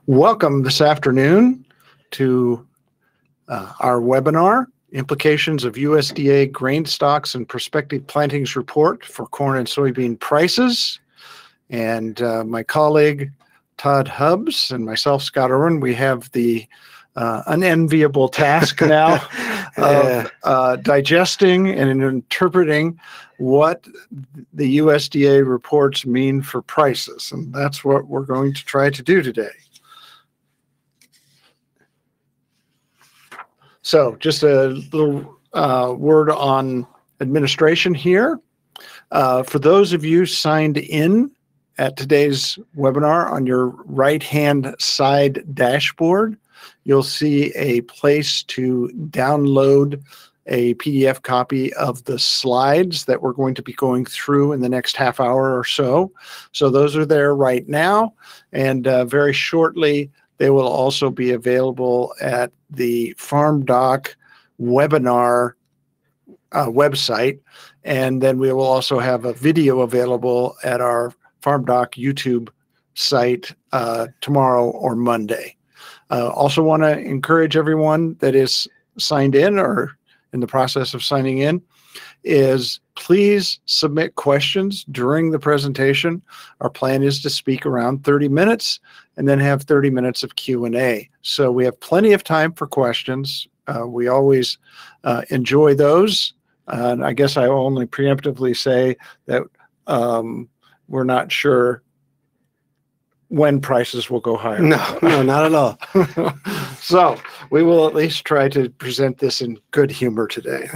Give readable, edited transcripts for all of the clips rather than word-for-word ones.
Welcome this afternoon to our webinar, Implications of USDA Grain Stocks and Prospective Plantings Report for Corn and Soybean Prices. And my colleague, Todd Hubbs, and myself, Scott Irwin, we have the unenviable task now of digesting and interpreting what the USDA reports mean for prices. And that's what we're going to try to do today. So just a little word on administration here. For those of you signed in at today's webinar, on your right-hand side dashboard, you'll see a place to download a PDF copy of the slides that we're going to be going through in the next half hour or so. So those are there right now, and very shortly, they will also be available at the FarmDoc webinar website. And then we will also have a video available at our FarmDoc YouTube site tomorrow or Monday. Also want to encourage everyone that is signed in or in the process of signing in is please submit questions during the presentation. Our plan is to speak around 30 minutes and then have 30 minutes of Q&A. So we have plenty of time for questions. We always enjoy those. And I guess I will only preemptively say that we're not sure when prices will go higher. No, not at all. So we will at least try to present this in good humor today.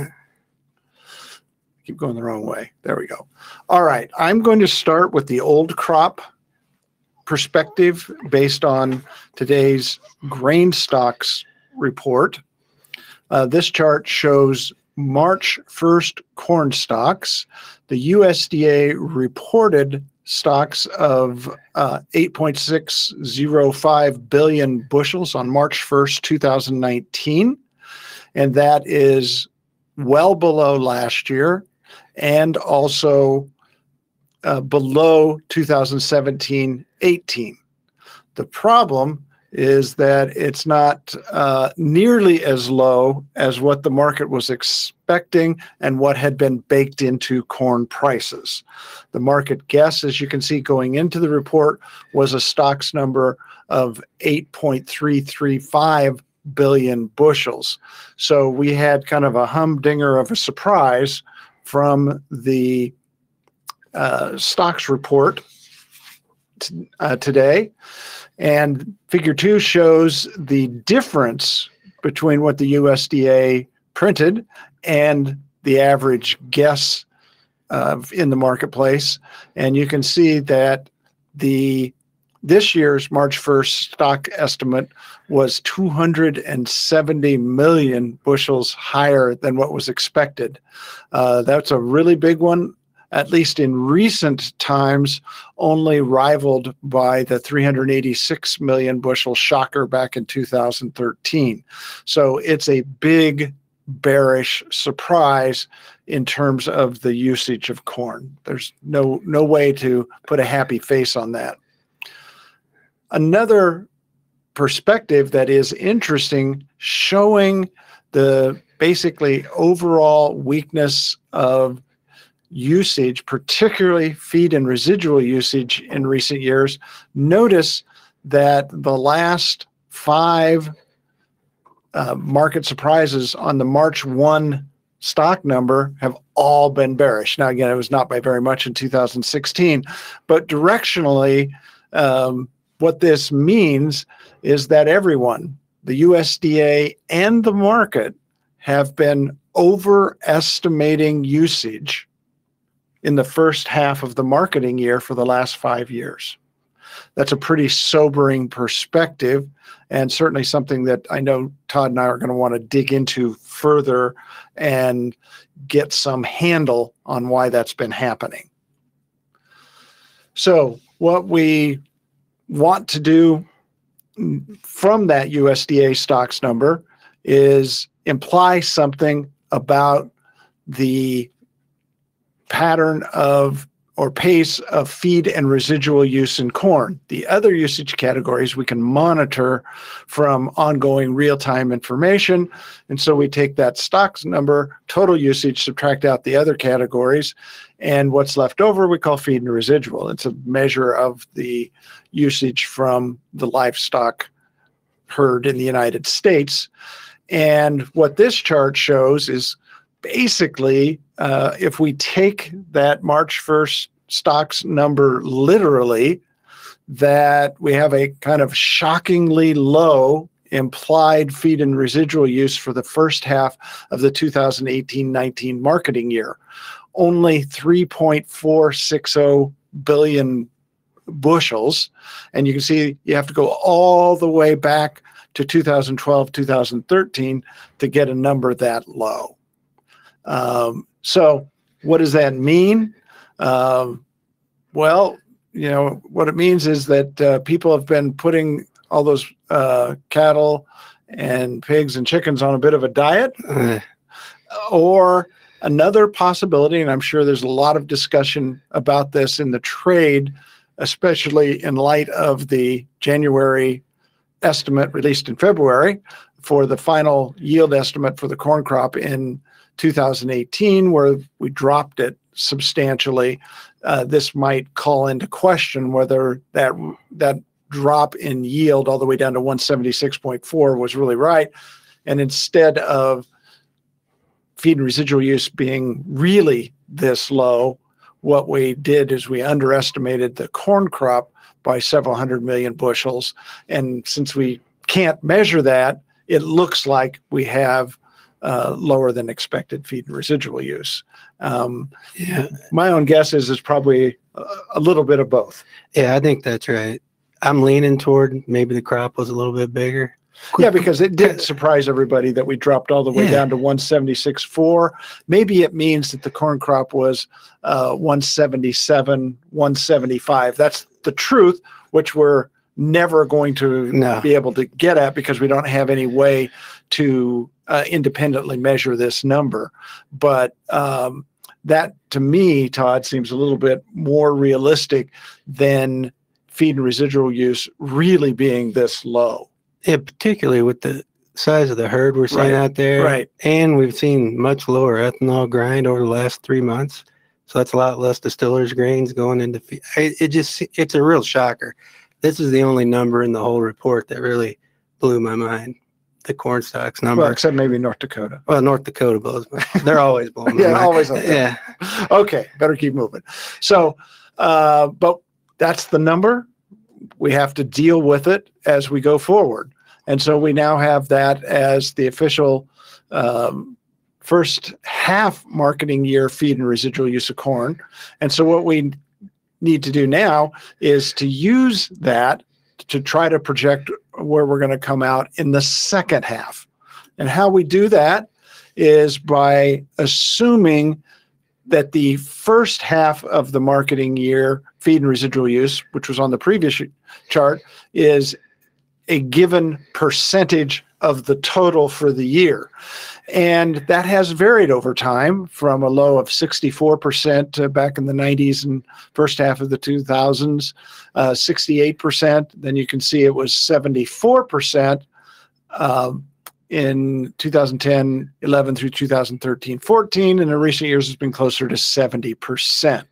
Keep going the wrong way. There we go. All right. I'm going to start with the old crop perspective based on today's grain stocks report. This chart shows March 1st corn stocks. The USDA reported stocks of 8.605 billion bushels on March 1st, 2019. And that is well below last year and also below 2017-18. The problem is that it's not nearly as low as what the market was expecting and what had been baked into corn prices. The market guess, as you can see going into the report, was a stocks number of 8.335 billion bushels. So we had kind of a humdinger of a surprise from the stocks report today. And figure 2 shows the difference between what the USDA printed and the average guess in the marketplace. And you can see that this year's March 1st stock estimate was 270 million bushels higher than what was expected. That's a really big one, at least in recent times, only rivaled by the 386 million bushel shocker back in 2013. So it's a big bearish surprise in terms of the usage of corn. There's no way to put a happy face on that. Another perspective that is interesting, showing the basically overall weakness of usage, particularly feed and residual usage in recent years. Notice that the last 5 market surprises on the March 1 stock number have all been bearish. Now, again, it was not by very much in 2016, but directionally, what this means is that everyone, the USDA and the market, have been overestimating usage in the first half of the marketing year for the last 5 years. That's a pretty sobering perspective, and certainly something that I know Todd and I are going to want to dig into further and get some handle on why that's been happening. So what we want to do from that USDA stocks number is imply something about the pattern of or pace of feed and residual use in corn. The other usage categories we can monitor from ongoing real-time information. And so we take that stocks number, total usage, subtract out the other categories, and what's left over we call feed and residual. It's a measure of the usage from the livestock herd in the United States. And what this chart shows is basically, if we take that March 1st stocks number literally, that we have a kind of shockingly low implied feed and residual use for the first half of the 2018-19 marketing year. Only 3.460 billion bushels. And you can see you have to go all the way back to 2012, 2013 to get a number that low. So what does that mean? Well, you know, what it means is that people have been putting all those cattle and pigs and chickens on a bit of a diet. Or another possibility, and I'm sure there's a lot of discussion about this in the trade, especially in light of the January estimate released in February for the final yield estimate for the corn crop in 2018, where we dropped it substantially. This might call into question whether that drop in yield all the way down to 176.4 was really right. And instead of feed and residual use being really this low, what we did is we underestimated the corn crop by several hundred million bushels. And since we can't measure that, it looks like we have lower than expected feed and residual use. My own guess is it's probably a little bit of both. Yeah, I think that's right. I'm leaning toward maybe the crop was a little bit bigger. Yeah, because it did surprise everybody that we dropped all the way down to 176.4. Maybe it means that the corn crop was 177, 175. That's the truth, which we're never going to be able to get at because we don't have any way to independently measure this number. But that, to me, Todd, seems a little bit more realistic than feed and residual use really being this low. Yeah, particularly with the size of the herd we're seeing out there. Right. And we've seen much lower ethanol grind over the last 3 months. So that's a lot less distillers grains going into feed. It's a real shocker. This is the only number in the whole report that really blew my mind. The corn stocks number. Well, except maybe North Dakota. Well, North Dakota blows my mind. They're always blowing my mind. Always. Yeah. Okay, better keep moving. So, but that's the number. We have to deal with it as we go forward. And so we now have that as the official first half marketing year feed and residual use of corn. And so what we need to do now is to use that to try to project where we're going to come out in the second half. And how we do that is by assuming that the first half of the marketing year feed and residual use, which was on the previous chart, is a given percentage of the total for the year. And that has varied over time from a low of 64% back in the 90s and first half of the 2000s, 68%. Then you can see it was 74% in 2010, 11 through 2013, 14. And in recent years, it's been closer to 70%.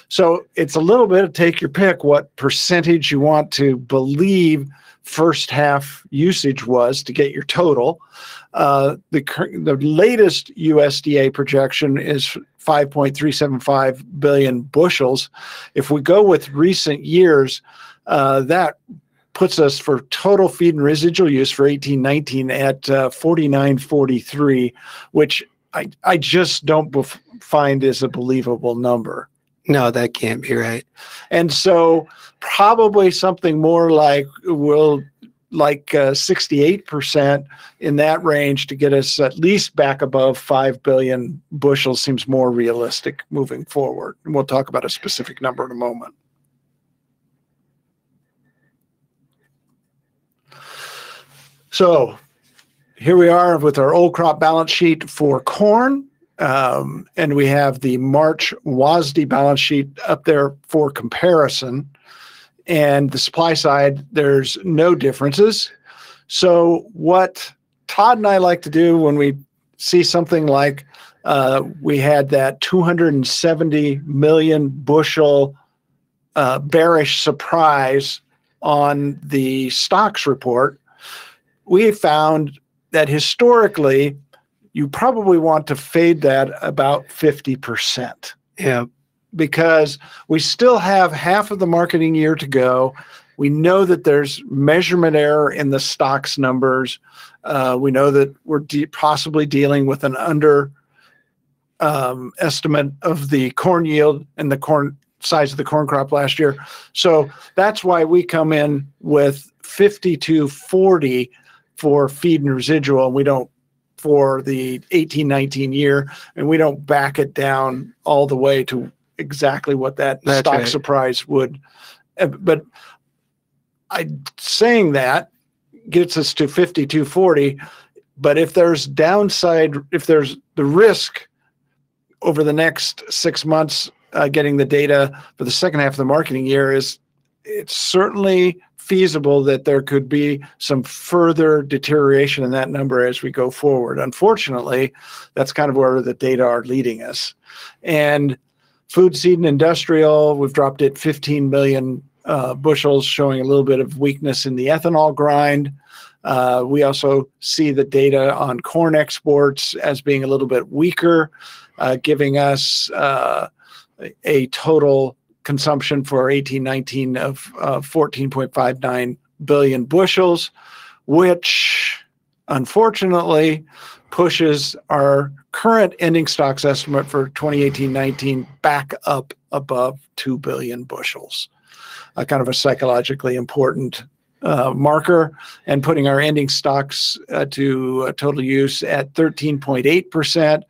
So it's a little bit of take your pick what percentage you want to believe first half usage was to get your total. The latest USDA projection is 5.375 billion bushels. If we go with recent years, that puts us for total feed and residual use for 18-19 at 49.43, which I just don't find is a believable number. No, that can't be right. And so probably something more like 68% in that range to get us at least back above 5 billion bushels seems more realistic moving forward. And we'll talk about a specific number in a moment. So here we are with our old crop balance sheet for corn. And we have the March WASDE balance sheet up there for comparison. And the supply side, there's no differences. So what Todd and I like to do when we see something like we had that 270 million bushel bearish surprise on the stocks report, we found that historically, you probably want to fade that about 50%. Yeah. Because we still have half of the marketing year to go. We know that there's measurement error in the stocks numbers. We know that we're possibly dealing with an under estimate of the corn yield and the corn size of the corn crop last year. So that's why we come in with 52.40 for feed and residual. We don't for the 18-19 year, and we don't back it down all the way to exactly what that's stock right. surprise would. But saying that gets us to 52.40. But if there's downside, if there's the risk over the next 6 months, getting the data for the second half of the marketing year, it's certainly feasible that there could be some further deterioration in that number as we go forward. Unfortunately, that's kind of where the data are leading us. And food, seed, and industrial, we've dropped it 15 million bushels, showing a little bit of weakness in the ethanol grind. We also see the data on corn exports as being a little bit weaker, giving us a total consumption for 18-19 of 14.59 billion bushels, which unfortunately pushes our current ending stocks estimate for 2018-19 back up above 2 billion bushels. Kind of a psychologically important marker, and putting our ending stocks to total use at 13.8%.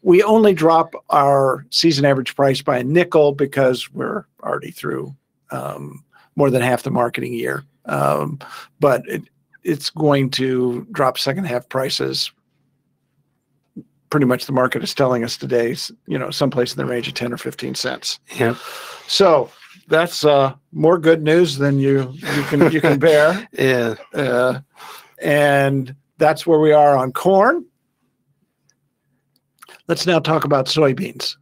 We only drop our season average price by a nickel because we're already through more than half the marketing year. But it's going to drop second half prices. Pretty much the market is telling us today, someplace in the range of 10 or 15 cents. Yeah. So that's more good news than you can bear. Yeah. And that's where we are on corn. Let's now talk about soybeans.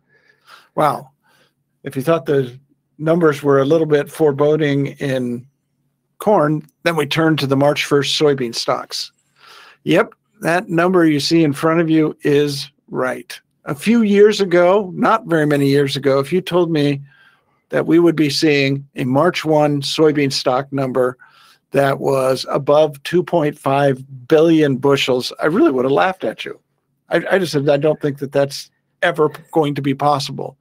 Wow. If you thought the numbers were a little bit foreboding in corn, then we turn to the March 1st soybean stocks. Yep, that number you see in front of you is right. A few years ago, not very many years ago, if you told me that we would be seeing a March 1 soybean stock number that was above 2.5 billion bushels, I really would have laughed at you. I just said, I don't think that that's ever going to be possible.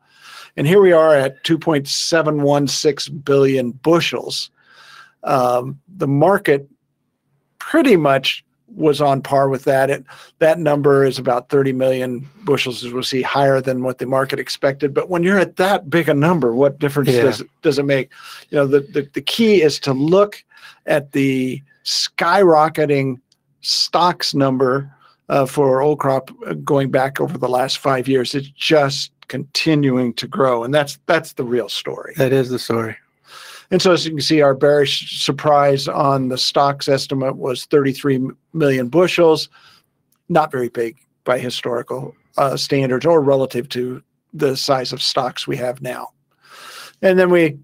And here we are at 2.716 billion bushels. The market pretty much was on par with that. That number is about 30 million bushels, as we'll see, higher than what the market expected. But when you're at that big a number, what difference does it make? The key is to look at the skyrocketing stocks number for old crop going back over the last 5 years. It's just continuing to grow, and that's the real story. That is the story. And so, as you can see, our bearish surprise on the stocks estimate was 33 million bushels, not very big by historical standards or relative to the size of stocks we have now. And then we,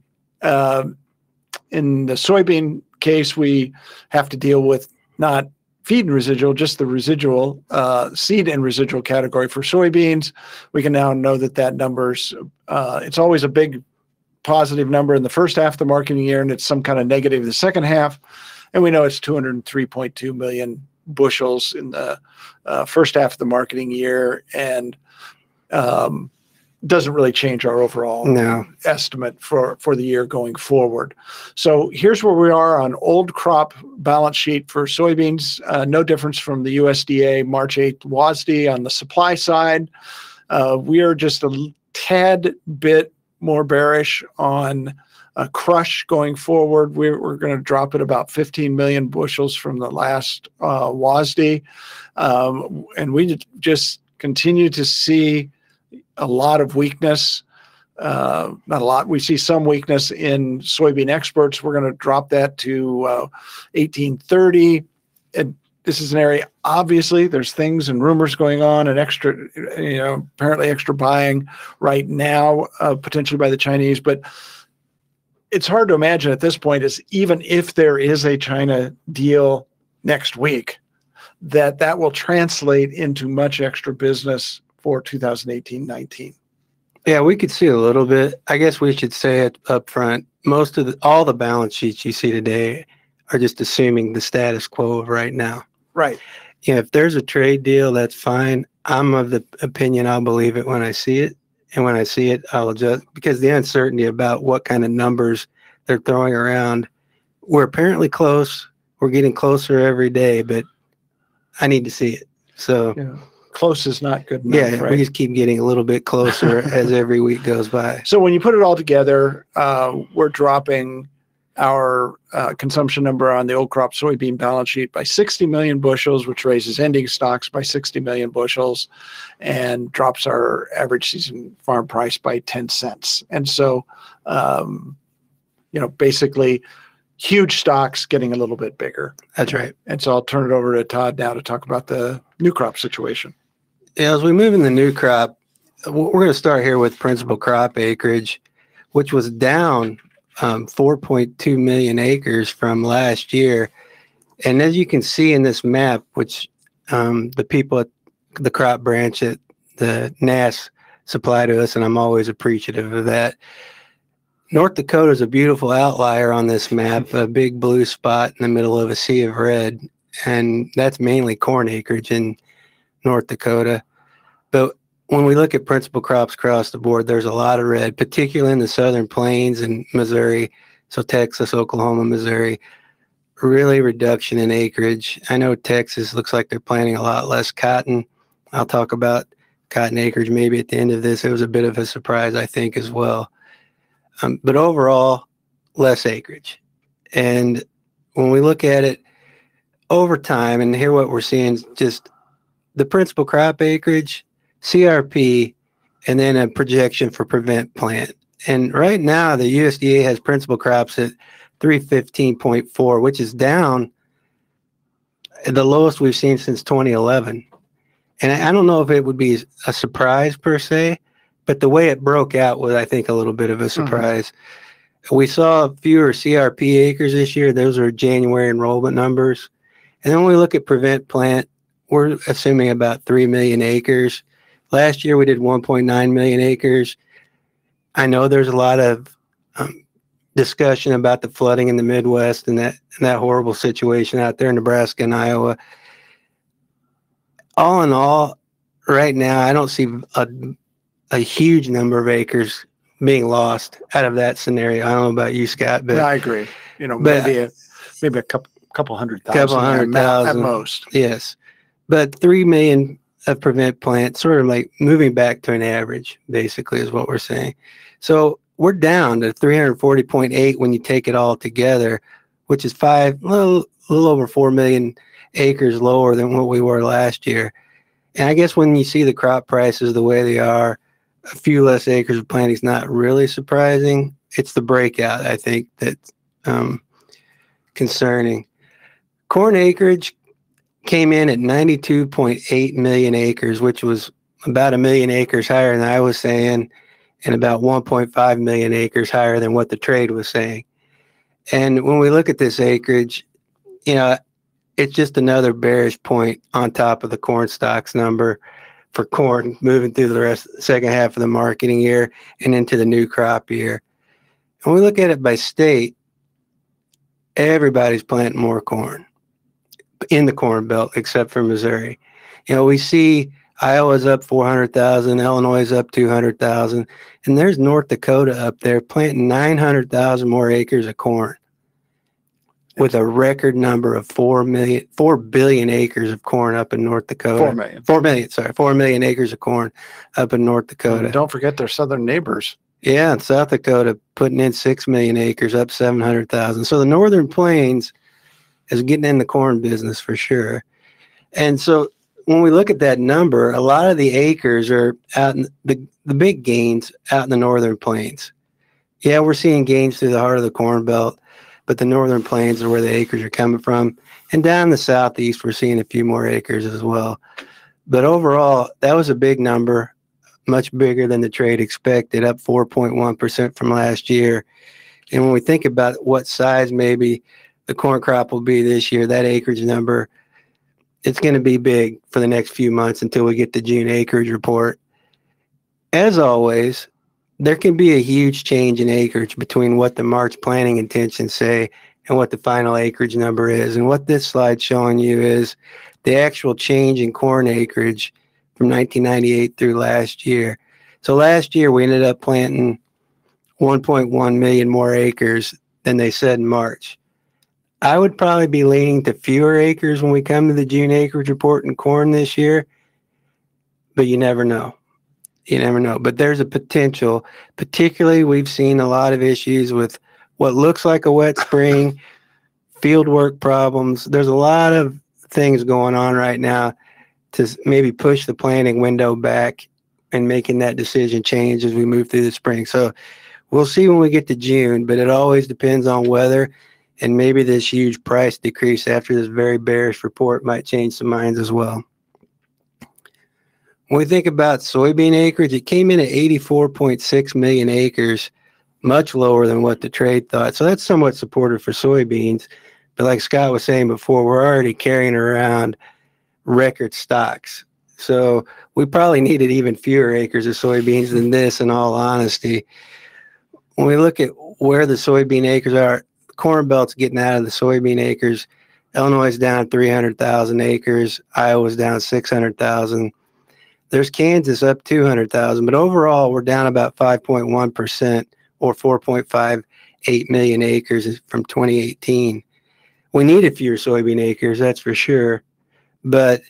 in the soybean case, we have to deal with not feed and residual, just the residual seed and residual category for soybeans. We can now know that number's, it's always a big positive number in the first half of the marketing year, and it's some kind of negative in the second half. And we know it's 203.2 million bushels in the first half of the marketing year, and doesn't really change our overall estimate for the year going forward. So here's where we are on old crop balance sheet for soybeans. No difference from the USDA March 8th WASDE on the supply side. We are just a tad bit more bearish on crush going forward. We're going to drop it about 15 million bushels from the last WASDE. And we just continue to see a lot of weakness. Not a lot. We see some weakness in soybean exports. We're going to drop that to 1830. And this is an area, obviously, there's things and rumors going on and extra, apparently extra buying right now, potentially by the Chinese. But it's hard to imagine at this point, is even if there is a China deal next week, that will translate into much extra business for 2018-19. Yeah, we could see a little bit. I guess we should say it up front. All the balance sheets you see today are just assuming the status quo of right now. Right. If there's a trade deal, that's fine. I'm of the opinion I'll believe it when I see it. And when I see it, I'll adjust, because the uncertainty about what kind of numbers they're throwing around, we're apparently close. We're getting closer every day, but I need to see it. So yeah. Close is not good enough. Yeah, right? We just keep getting a little bit closer as every week goes by. So when you put it all together, we're dropping our consumption number on the old crop soybean balance sheet by 60 million bushels, which raises ending stocks by 60 million bushels and drops our average season farm price by 10 cents. And so, basically huge stocks getting a little bit bigger. That's right. And so I'll turn it over to Todd now to talk about the new crop situation. Yeah, as we move in the new crop, we're going to start here with principal crop acreage, which was down 4.2 million acres from last year. And as you can see in this map, which the people at the crop branch at the NAS supply to us, and I'm always appreciative of that, North Dakota is a beautiful outlier on this map, a big blue spot in the middle of a sea of red. And that's mainly corn acreage in North Dakota. But when we look at principal crops across the board, there's a lot of red, particularly in the southern plains and Missouri. So Texas, Oklahoma, Missouri, really reduction in acreage. I know Texas looks like they're planting a lot less cotton. I'll talk about cotton acreage maybe at the end of this. It was a bit of a surprise, I think, as well. But overall, less acreage. And when we look at it over time, and here what we're seeing is just the principal crop acreage, CRP, and then a projection for prevent plant. And right now, the USDA has principal crops at 315.4, which is down the lowest we've seen since 2011. And I don't know if it would be a surprise per se, but the way it broke out was, I think, a little bit of a surprise. We saw fewer CRP acres this year. Those are January enrollment numbers. And then when we look at prevent plant, we're assuming about 3 million acres. Last year, we did 1.9 million acres. I know there's a lot of discussion about the flooding in the Midwest and that horrible situation out there in Nebraska and Iowa. All in all, right now, I don't see a huge number of acres being lost out of that scenario. I don't know about you, Scott, but yeah, I agree. Maybe a couple hundred thousand at most. Yes, but 3 million of prevent plant, sort of like moving back to an average, basically, is what we're saying. So we're down to 340.8 when you take it all together, which is a little over 4 million acres lower than what we were last year. And I guess when you see the crop prices the way they are, a few less acres of planting is not really surprising. It's the breakout, I think, that's concerning. Corn acreage came in at 92.8 million acres, which was about 1 million acres higher than I was saying, and about 1.5 million acres higher than what the trade was saying. And when we look at this acreage, it's just another bearish point on top of the corn stocks number for corn moving through the second half of the marketing year and into the new crop year. When we look at it by state, everybody's planting more corn in the Corn Belt except for Missouri. We see Iowa's up 400,000, Illinois is up 200,000, and there's North Dakota up there planting 900,000 more acres of corn with a record number of 4 billion acres of corn up in North Dakota. 4 million acres of corn up in North Dakota. And don't forget their southern neighbors. Yeah, and South Dakota putting in 6 million acres, up 700,000. So the Northern Plains is getting in the corn business for sure. And so when we look at that number, a lot of the acres are out in the big gains out in the northern plains. Yeah, we're seeing gains through the heart of the Corn Belt, but the northern plains are where the acres are coming from. And down in the southeast, we're seeing a few more acres as well. But overall, that was a big number, much bigger than the trade expected, up 4.1% from last year. And when we think about what size maybe the corn crop will be this year, that acreage number, it's going to be big for the next few months until we get the June acreage report. As always, there can be a huge change in acreage between what the March planting intentions say and what the final acreage number is. And what this slide's showing you is the actual change in corn acreage from 1998 through last year. So last year we ended up planting 1.1 million more acres than they said in March. I would probably be leaning to fewer acres when we come to the June acreage report in corn this year, but you never know. You never know. But there's a potential. Particularly, we've seen a lot of issues with what looks like a wet spring, field work problems. There's a lot of things going on right now to maybe push the planting window back and making that decision change as we move through the spring. So we'll see when we get to June, but it always depends on weather, and maybe this huge price decrease after this very bearish report might change some minds as well. When we think about soybean acreage, it came in at 84.6 million acres, much lower than what the trade thought. So that's somewhat supportive for soybeans. But like Scott was saying before, we're already carrying around record stocks. So we probably needed even fewer acres of soybeans than this, in all honesty. When we look at where the soybean acres are, the Corn Belt's getting out of the soybean acres. Illinois is down 300,000 acres. Iowa's down 600,000. There's Kansas up 200,000, but overall we're down about 5.1% or 4.58 million acres from 2018. We needed fewer soybean acres, that's for sure. But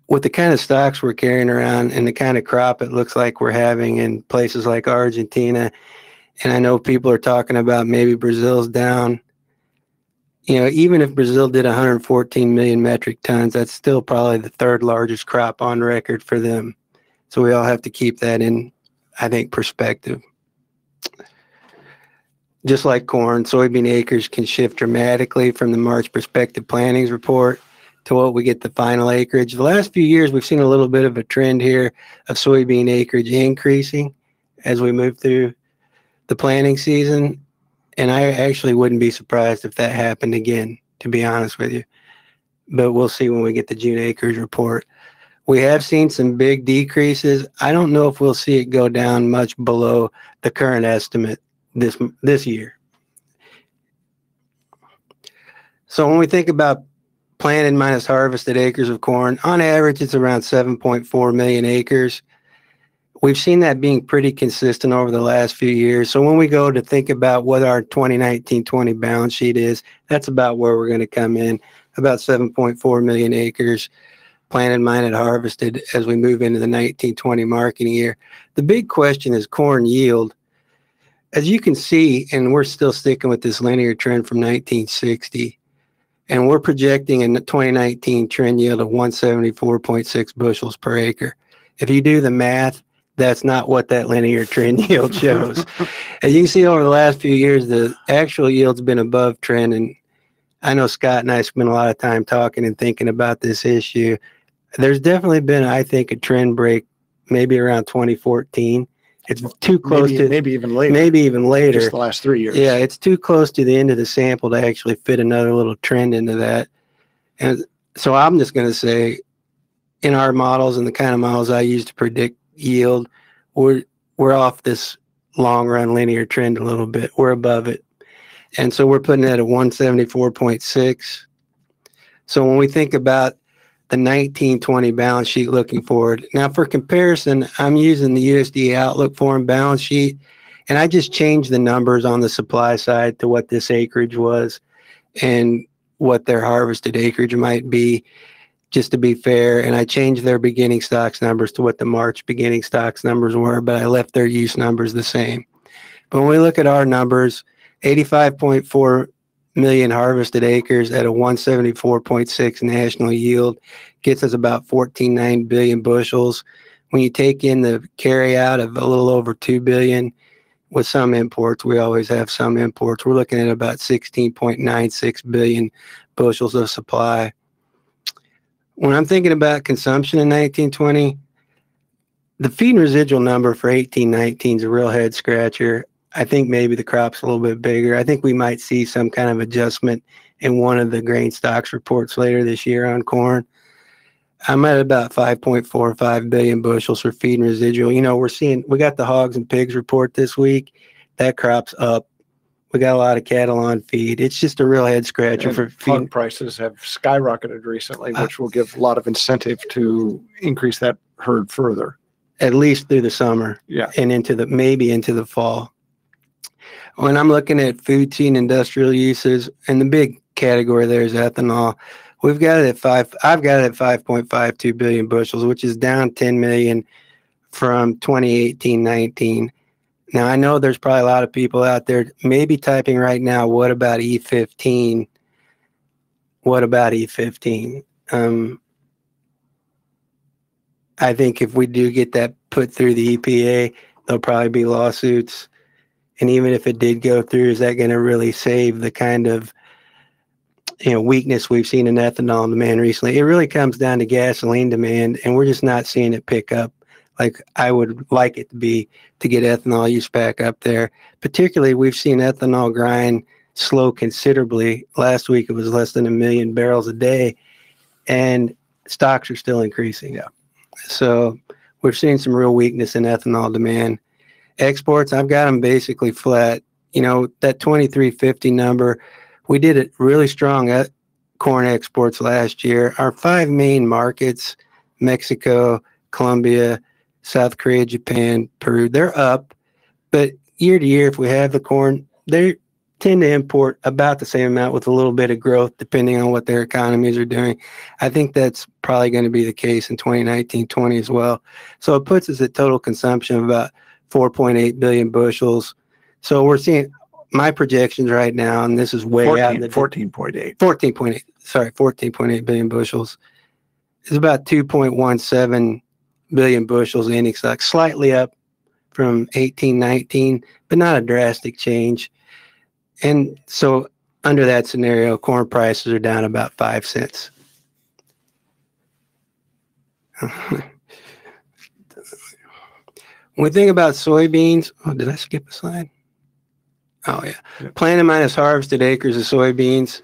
with the kind of stocks we're carrying around and the kind of crop it looks like we're having in places like Argentina, and I know people are talking about maybe Brazil's down. You know, even if Brazil did 114 million metric tons, that's still probably the third largest crop on record for them. So we all have to keep that in, I think, perspective. Just like corn, soybean acres can shift dramatically from the March Prospective Plantings report to what we get the final acreage. The last few years, we've seen a little bit of a trend here of soybean acreage increasing as we move through the planting season. And I actually wouldn't be surprised if that happened again, to be honest with you. But we'll see when we get the June acreage report. We have seen some big decreases. I don't know if we'll see it go down much below the current estimate this year. So when we think about planted minus harvested acres of corn, on average, it's around 7.4 million acres. We've seen that being pretty consistent over the last few years. So when we go to think about what our 2019-20 balance sheet is, that's about where we're going to come in, about 7.4 million acres planted, mined, harvested as we move into the 19-20 marketing year. The big question is corn yield. As you can see, and we're still sticking with this linear trend from 1960, and we're projecting a 2019 trend yield of 174.6 bushels per acre. If you do the math, that's not what that linear trend yield shows. As you can see over the last few years, the actual yield's been above trend. And I know Scott and I spent a lot of time talking and thinking about this issue. There's definitely been, I think, a trend break maybe around 2014. It's too close maybe even later. Maybe even later. Just the last 3 years. Yeah, it's too close to the end of the sample to actually fit another little trend into that. And so I'm just going to say, in our models and the kind of models I use to predict yield, we're off this long run linear trend a little bit. We're above it. And so we're putting it at 174.6. So when we think about the 19-20 balance sheet looking forward, now for comparison, I'm using the USDA Outlook Form balance sheet, and I just changed the numbers on the supply side to what this acreage was and what their harvested acreage might be, just to be fair. And I changed their beginning stocks numbers to what the March beginning stocks numbers were, but I left their use numbers the same. But when we look at our numbers, 85.4 million harvested acres at a 174.6 national yield gets us about 14.9 billion bushels. When you take in the carry out of a little over 2 billion with some imports, we always have some imports, we're looking at about 16.96 billion bushels of supply. When I'm thinking about consumption in 1920, the feed and residual number for 1819 is a real head scratcher. I think maybe the crop's a little bit bigger. I think we might see some kind of adjustment in one of the grain stocks reports later this year on corn. I'm at about 5.45 billion bushels for feed and residual. You know, we got the hogs and pigs report this week. That crop's up. We got a lot of cattle on feed. It's just a real head scratcher for feed. Hog prices have skyrocketed recently, which will give a lot of incentive to increase that herd further. At least through the summer, yeah, and maybe into the fall. When I'm looking at food, seed, and industrial uses, and the big category there is ethanol, I've got it at 5.52 billion bushels, which is down 10 million from 2018-19. Now, I know there's probably a lot of people out there maybe typing right now, what about E15? What about E15? I think if we do get that put through the EPA, there'll probably be lawsuits. And even if it did go through, is that going to really save the kind of weakness we've seen in ethanol demand recently? It really comes down to gasoline demand, and we're just not seeing it pick up like I would like it to be to get ethanol use back up there. Particularly, we've seen ethanol grind slow considerably. Last week, it was less than 1 million barrels a day, and stocks are still increasing. Yeah. So we're seeing some real weakness in ethanol demand. Exports, I've got them basically flat. That 2350 number, we did it really strong at corn exports last year. Our 5 main markets, Mexico, Colombia, South Korea, Japan, Peru, they're up. But year to year, if we have the corn, they tend to import about the same amount with a little bit of growth, depending on what their economies are doing. I think that's probably going to be the case in 2019-20 as well. So it puts us at total consumption of about 4.8 billion bushels. So we're seeing my projections right now, and this is way out in the 14.8 billion bushels. It's about 2.17 billion bushels ending stock, slightly up from 18-19, but not a drastic change. And so under that scenario, corn prices are down about 5 cents. When we think about soybeans, did I skip a slide? Oh, yeah. Planted minus harvested acres of soybeans.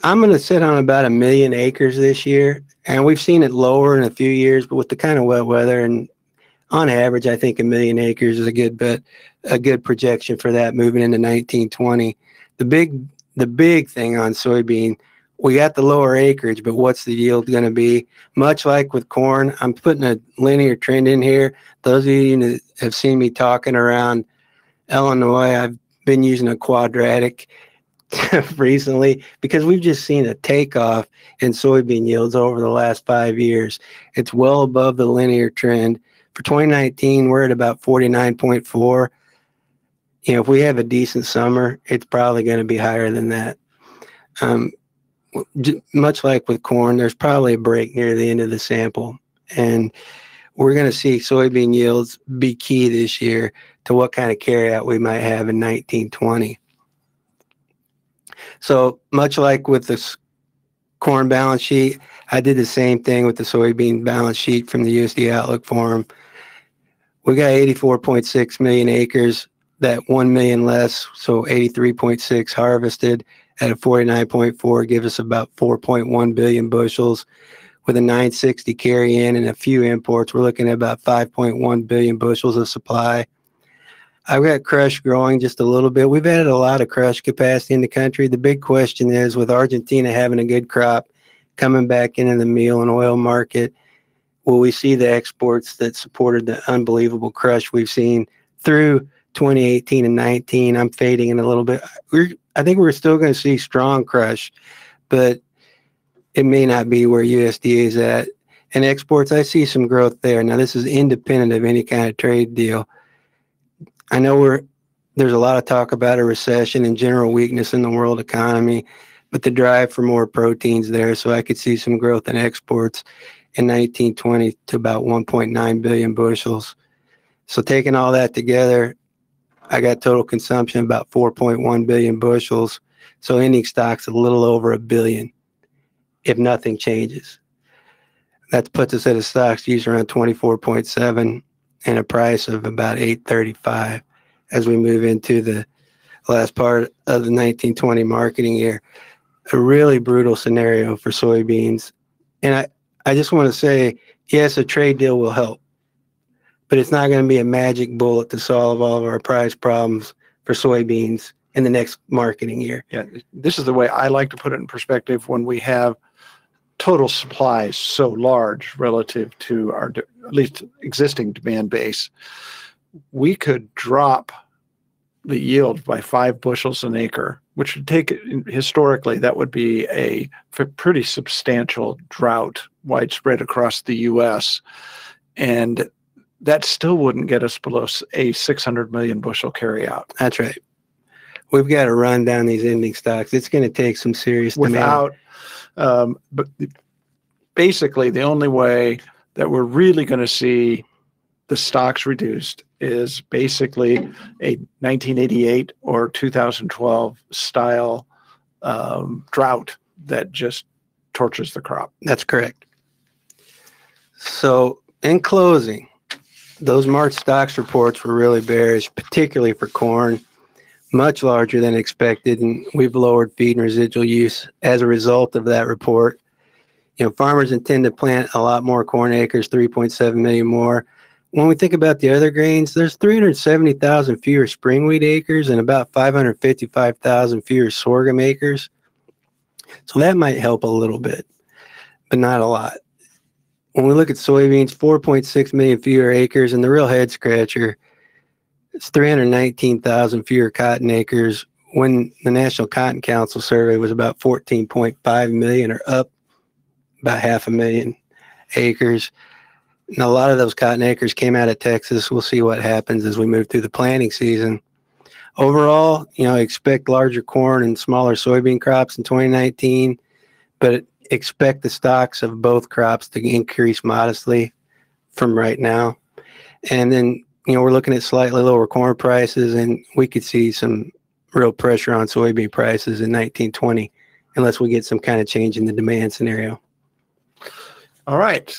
I'm going to sit on about 1 million acres this year, and we've seen it lower in a few years, but with the kind of wet weather, and on average, I think 1 million acres is a good projection for that moving into 1920. The big thing on soybean, we got the lower acreage, but what's the yield going to be? Much like with corn, I'm putting a linear trend in here. Those of you that have seen me talking around Illinois, I've been using a quadratic recently because we've just seen a takeoff in soybean yields over the last 5 years. It's well above the linear trend. For 2019, we're at about 49.4. If we have a decent summer, it's probably going to be higher than that. Much like with corn, there's probably a break near the end of the sample. And we're going to see soybean yields be key this year to what kind of carryout we might have in 1920. So much like with the corn balance sheet, I did the same thing with the soybean balance sheet from the USDA Outlook Forum. We got 84.6 million acres, that 1 million less, so 83.6 harvested at a 49.4 gives us about 4.1 billion bushels. With a 960 carry in and a few imports, we're looking at about 5.1 billion bushels of supply. I've got crush growing just a little bit. We've added a lot of crush capacity in the country. The big question is, with Argentina having a good crop, coming back into the meal and oil market, will we see the exports that supported the unbelievable crush we've seen through 2018 and 19? I'm fading in a little bit. I think we're still going to see strong crush, but it may not be where USDA is at. And exports, I see some growth there. Now, this is independent of any kind of trade deal. I know we're there's a lot of talk about a recession and general weakness in the world economy, but the drive for more proteins there. So I could see some growth in exports in 1920 to about 1.9 billion bushels. So taking all that together, I got total consumption about 4.1 billion bushels. So ending stocks a little over a billion if nothing changes. That puts us at a stocks use around 24.7 and a price of about 835 as we move into the last part of the 1920 marketing year. A really brutal scenario for soybeans. And I just want to say, yes, a trade deal will help, but it's not going to be a magic bullet to solve all of our price problems for soybeans in the next marketing year. Yeah, this is the way I like to put it in perspective. When we have total supplies so large relative to our at least existing demand base, we could drop the yield by 5 bushels an acre, which would take, historically, that would be a pretty substantial drought widespread across the U.S. And that still wouldn't get us below a 600 million bushel carryout. That's right. We've got to run down these ending stocks. It's going to take some serious demand. But basically, the only way that we're really going to see the stocks reduced is basically a 1988 or 2012 style drought that just torches the crop. That's correct. So in closing, those March stocks reports were really bearish, particularly for corn, much larger than expected, and we've lowered feed and residual use as a result of that report. You know, farmers intend to plant a lot more corn acres, 3.7 million more. When we think about the other grains, there's 370,000 fewer spring wheat acres and about 555,000 fewer sorghum acres. So that might help a little bit, but not a lot. When we look at soybeans, 4.6 million fewer acres, and the real head scratcher, it's 319,000 fewer cotton acres when the National Cotton Council survey was about 14.5 million, or up about 500,000 acres. And a lot of those cotton acres came out of Texas. We'll see what happens as we move through the planting season. Overall, you know, expect larger corn and smaller soybean crops in 2019, but expect the stocks of both crops to increase modestly from right now. And then, you know, we're looking at slightly lower corn prices, and we could see some real pressure on soybean prices in 1920 unless we get some kind of change in the demand scenario. All right.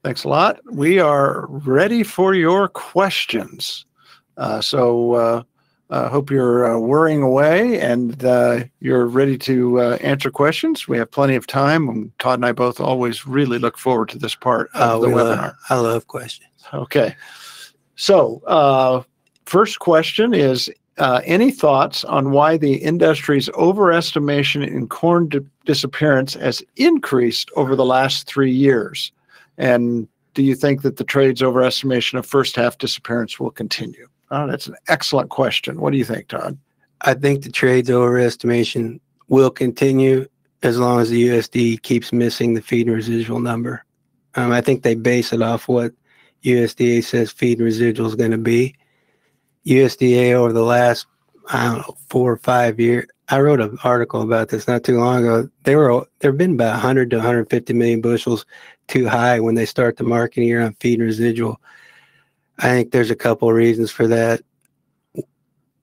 Thanks a lot. We are ready for your questions. So hope you're worrying away and you're ready to answer questions. We have plenty of time, and Todd and I both always really look forward to this part of the webinar. I love questions. Okay. So first question is, any thoughts on why the industry's overestimation in corn disappearance has increased over the last 3 years? And do you think that the trade's overestimation of first half disappearance will continue? Oh, that's an excellent question. What do you think, Todd? I think the trade's overestimation will continue as long as the USDA keeps missing the feed and residual number. I think they base it off what USDA says feed and residual is going to be. USDA over the last, 4 or 5 years, I wrote an article about this not too long ago. They've been about 100 to 150 million bushels too high when they start the marketing year on feed and residual. I think there's a couple of reasons for that.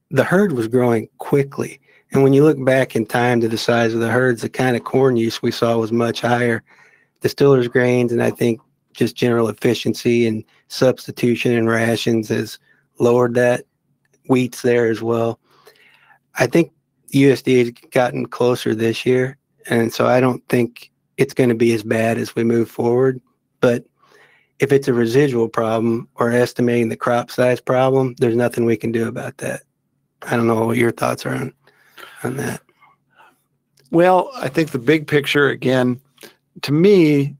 The herd was growing quickly. And when you look back in time to the size of the herds, the kind of corn use we saw was much higher. Distillers grains, and I think just general efficiency and substitution and rations has lowered that. Wheat's there as well. I think USDA has gotten closer this year, and so I don't think it's going to be as bad as we move forward. But if it's a residual problem or estimating the crop size problem, there's nothing we can do about that. I don't know what your thoughts are on that. Well, I think the big picture, again, to me,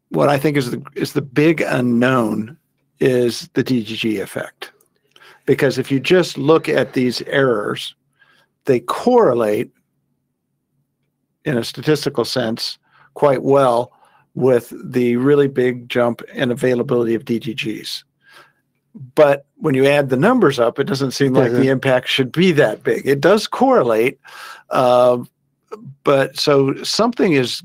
what I think is the big unknown is the DDG effect. Because if you just look at these errors, they correlate in a statistical sense quite well with the really big jump in availability of DDGs. But when you add the numbers up, it doesn't seem like the impact should be that big. It does correlate, but so something is,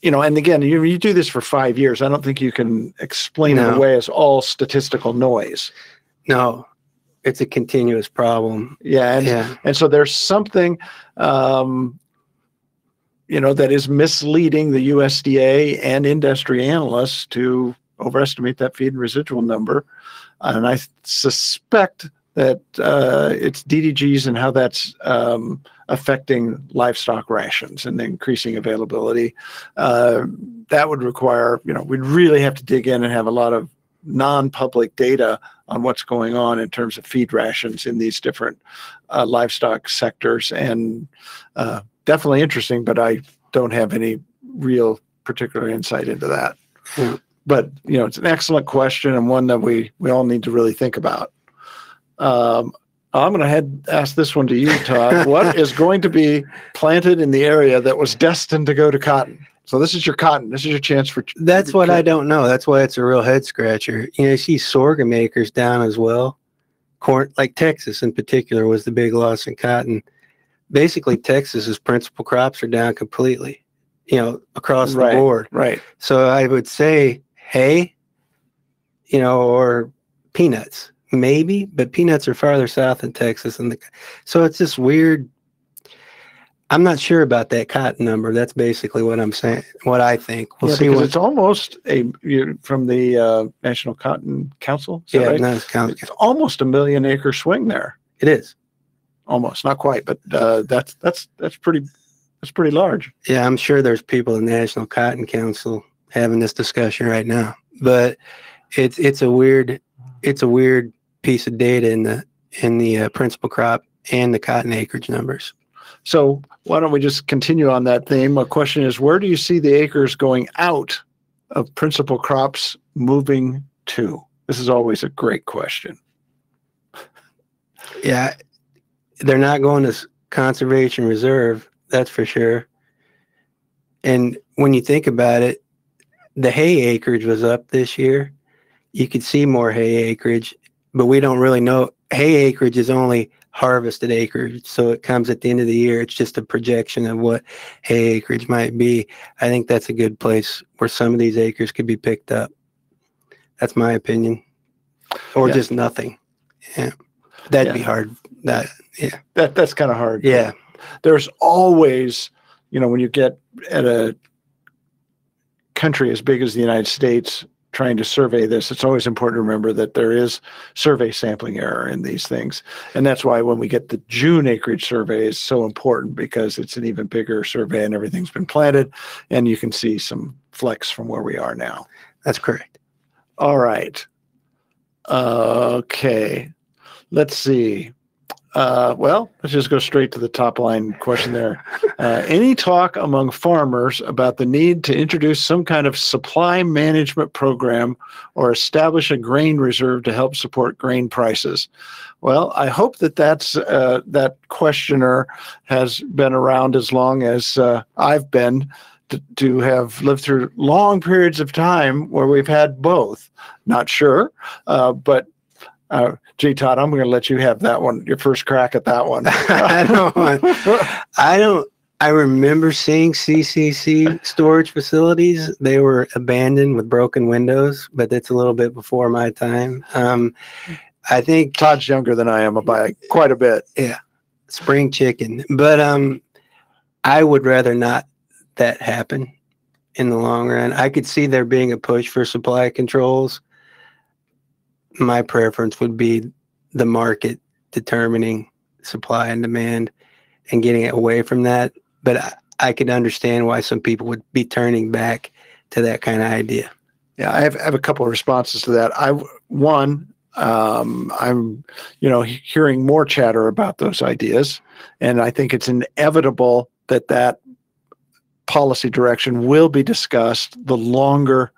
and again, you do this for 5 years. I don't think you can explain it away as all statistical noise. No, it's a continuous problem. Yeah. And so there's something, that is misleading the USDA and industry analysts to overestimate that feed and residual number. And I suspect that it's DDGs and how that's affecting livestock rations and the increasing availability. That would require, we'd really have to dig in and have a lot of non-public data on what's going on in terms of feed rations in these different livestock sectors. And definitely interesting, but I don't have any real particular insight into that. But, it's an excellent question and one that we all need to really think about. I'm going to ask this one to you, Todd. What is going to be planted in the area that was destined to go to cotton? So this is your cotton. This is your chance for. That's what I don't know. That's why it's a real head scratcher. You see sorghum acres down as well. Corn, like Texas in particular, was the big loss in cotton. Basically, Texas's principal crops are down completely, across the board. Right. So I would say hay, or peanuts, maybe, but peanuts are farther south in Texas. So it's just weird. I'm not sure about that cotton number. That's basically what I'm saying, what I think. We'll see. It's almost from the National Cotton Council. Yeah, right? It's almost 1 million acre swing there. It is. Almost, not quite, but that's pretty large. Yeah, I'm sure there's people in the National Cotton Council having this discussion right now. But it's a weird piece of data in the principal crop and the cotton acreage numbers. So why don't we just continue on that theme? My question is, where do you see the acres going out of principal crops moving to? This is always a great question. Yeah, they're not going to conservation reserve, that's for sure. And when you think about it, the hay acreage was up this year. You could see more hay acreage, but we don't really know. Hay acreage is only harvested acreage, so it comes at the end of the year. It's just a projection of what hay acreage might be. I think that's a good place where some of these acres could be picked up. That's my opinion. Or just nothing. Yeah. That'd be hard. That's kind of hard. Yeah. There's always, when you get at a country as big as the United States trying to survey this, it's always important to remember that there is survey sampling error in these things. And that's why when we get the June acreage survey is so important, because it's an even bigger survey and everything's been planted and you can see some flex from where we are now. That's correct. All right. Okay. Let's see. Well, let's just go straight to the top line question there. Any talk among farmers about the need to introduce some kind of supply management program or establish a grain reserve to help support grain prices? Well, I hope that questioner has been around as long as I've been, to have lived through long periods of time where we've had both. Not sure, but gee, Todd, I'm going to let you have that one, your first crack at that one. I remember seeing CCC storage facilities. They were abandoned with broken windows, but that's a little bit before my time. I think Todd's younger than I am by quite a bit. Yeah, spring chicken. But I would rather not that happen in the long run. I could see there being a push for supply controls. My preference would be the market determining supply and demand and getting it away from that. But I could understand why some people would be turning back to that kind of idea. Yeah, I have a couple of responses to that. I'm hearing more chatter about those ideas, and I think it's inevitable that policy direction will be discussed the longer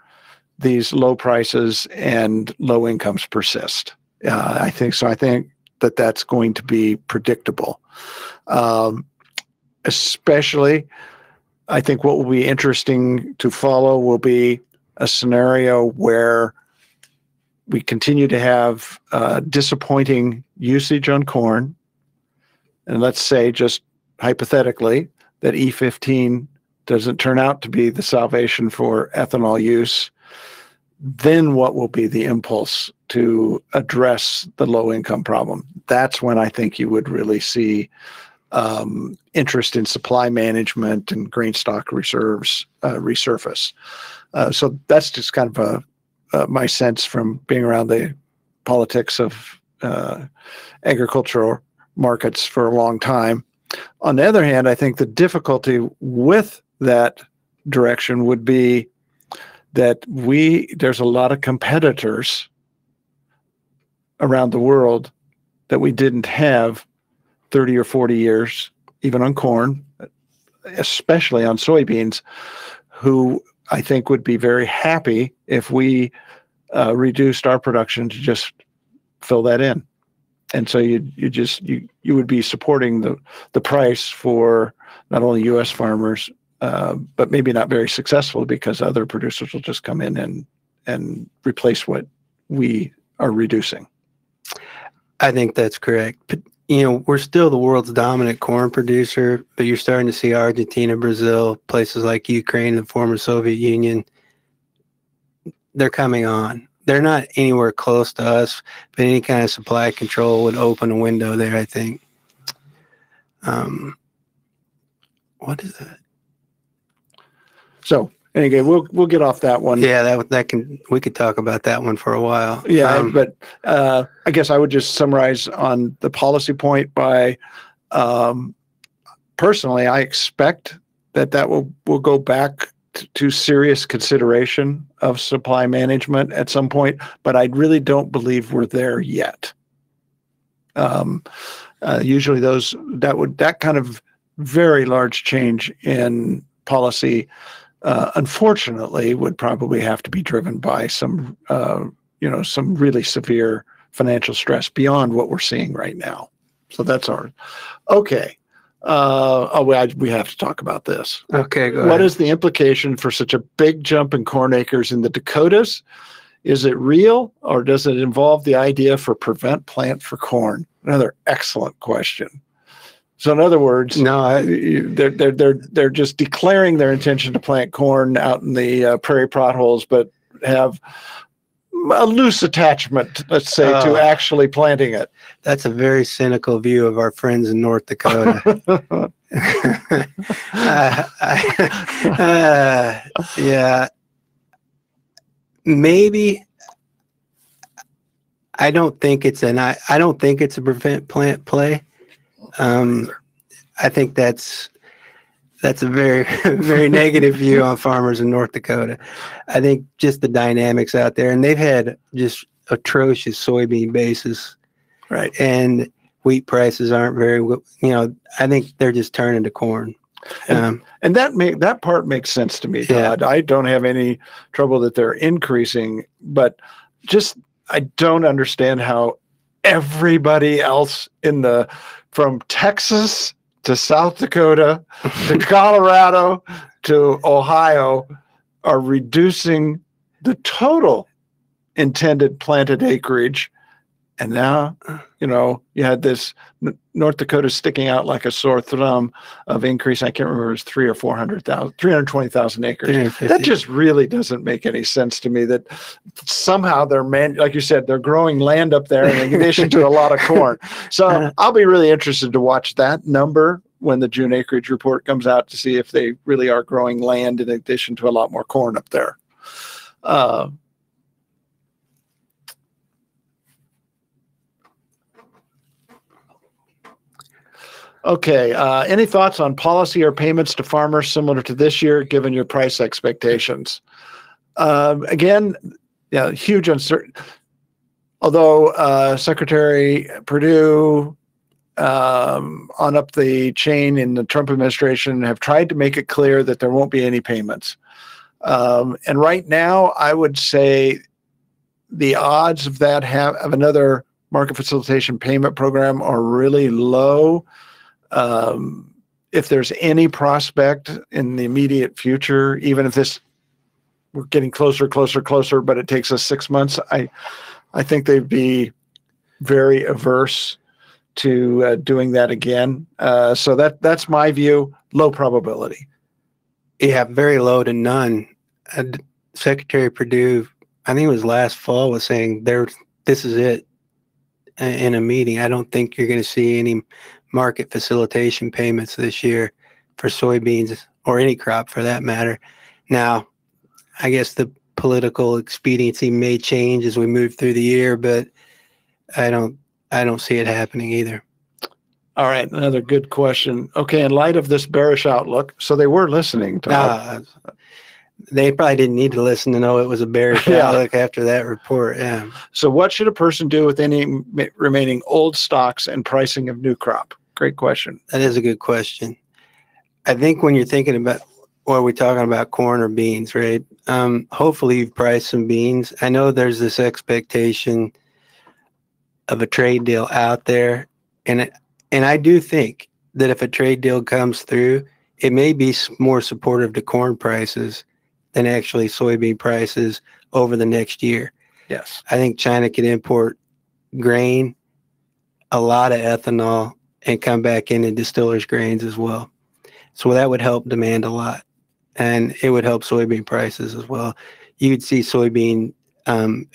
these low prices and low incomes persist. I think so. I think that's going to be predictable. Especially, I think what will be interesting to follow will be a scenario where we continue to have disappointing usage on corn, and let's say just hypothetically that E15 doesn't turn out to be the salvation for ethanol use, then what will be the impulse to address the low income problem? That's when I think you would really see interest in supply management and grain stock reserves resurface. So that's just kind of my sense from being around the politics of agricultural markets for a long time. On the other hand, I think the difficulty with that direction would be that there's a lot of competitors around the world that we didn't have 30 or 40 years, even on corn, especially on soybeans, who I think would be very happy if we reduced our production to just fill that in. And so you would be supporting the price for not only U.S. farmers, but maybe not very successful because other producers will just come in and replace what we are reducing. I think that's correct. But, we're still the world's dominant corn producer, but you're starting to see Argentina, Brazil, places like Ukraine, the former Soviet Union, they're coming on. They're not anywhere close to us, but any kind of supply control would open a window there, I think. What is that? So anyway, we'll get off that one. Yeah, we could talk about that one for a while. Yeah, but I guess I would just summarize on the policy point by personally, I expect that will go back to serious consideration of supply management at some point, but I really don't believe we're there yet. Usually that kind of very large change in policy, unfortunately, would probably have to be driven by some really severe financial stress beyond what we're seeing right now. So that's okay. We have to talk about this. Okay, go ahead. What is the implication for such a big jump in corn acres in the Dakotas? Is it real, or does it involve the idea for prevent plant for corn? Another excellent question. So in other words, no, they're just declaring their intention to plant corn out in the prairie potholes, but have a loose attachment, let's say, to actually planting it. That's a very cynical view of our friends in North Dakota. Yeah, maybe. I don't think it's a prevent plant play. I think that's a very, very negative view on farmers in North Dakota. I think just the dynamics out there, and they've had just atrocious soybean basis, right? And wheat prices aren't very, I think they're just turning to corn. And that part makes sense to me, Todd. Yeah. I don't have any trouble that they're increasing, but just I don't understand how everybody else from Texas to South Dakota to Colorado to Ohio are reducing the total intended planted acreage. And now, you had this North Dakota sticking out like a sore thumb of increase. I can't remember, it was 300,000 or 400,000, 320,000 acres. That just really doesn't make any sense to me that somehow like you said, they're growing land up there in addition to a lot of corn. So I'll be really interested to watch that number when the June acreage report comes out to see if they really are growing land in addition to a lot more corn up there. Okay. Any thoughts on policy or payments to farmers similar to this year, given your price expectations? Again, huge uncertainty. Although Secretary Perdue on up the chain in the Trump administration have tried to make it clear that there won't be any payments. And right now, I would say the odds of of another market facilitation payment program are really low. If there's any prospect in the immediate future, even if we're getting closer, but it takes us 6 months, I think they'd be very averse to doing that again. So that's my view. Low probability. Yeah, very low to none. Secretary Perdue, I think it was last fall, was saying this is it in a meeting. I don't think you're going to see any market facilitation payments this year for soybeans or any crop for that matter. Now, I guess the political expediency may change as we move through the year, but I don't see it happening either. All right, another good question. Okay, in light of this bearish outlook, so they were listening to they probably didn't need to listen to know it was a bearish outlook after that report. Yeah. So what should a person do with any remaining old stocks and pricing of new crop? Great question. That is a good question. I think when you're thinking about, or we're talking about corn or beans, right? Hopefully you've priced some beans. I know there's this expectation of a trade deal out there, and I do think that if a trade deal comes through, it may be more supportive to corn prices than actually soybean prices over the next year. Yes. I think China could import grain, a lot of ethanol, and come back into distillers' grains as well. So that would help demand a lot, and it would help soybean prices as well. You'd see soybean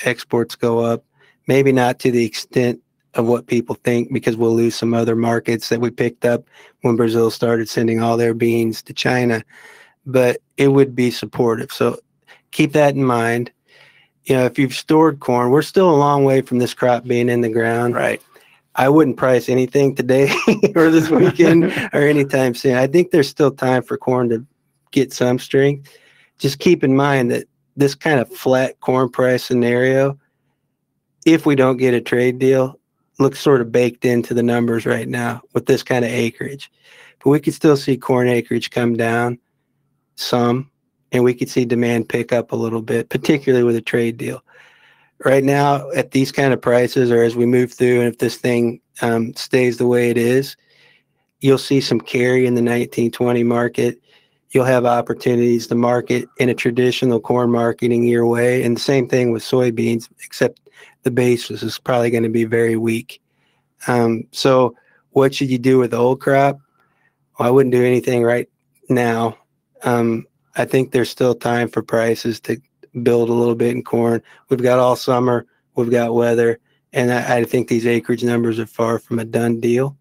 exports go up, maybe not to the extent of what people think, because we'll lose some other markets that we picked up when Brazil started sending all their beans to China, but it would be supportive. So keep that in mind. You know, if you've stored corn, we're still a long way from this crop being in the ground. Right. I wouldn't price anything today or this weekend or anytime soon. I think there's still time for corn to get some strength. Just keep in mind that this kind of flat corn price scenario, if we don't get a trade deal, looks sort of baked into the numbers right now with this kind of acreage. But we could still see corn acreage come down some, and we could see demand pick up a little bit, particularly with a trade deal. Right now, at these kind of prices, or as we move through, and if this thing stays the way it is, you'll see some carry in the 1920 market. You'll have opportunities to market in a traditional corn marketing year way, and the same thing with soybeans, except the basis is probably going to be very weak. So what should you do with the old crop? Well, I wouldn't do anything right now. I think there's still time for prices to build a little bit in corn. We've got all summer, we've got weather, and I think these acreage numbers are far from a done deal.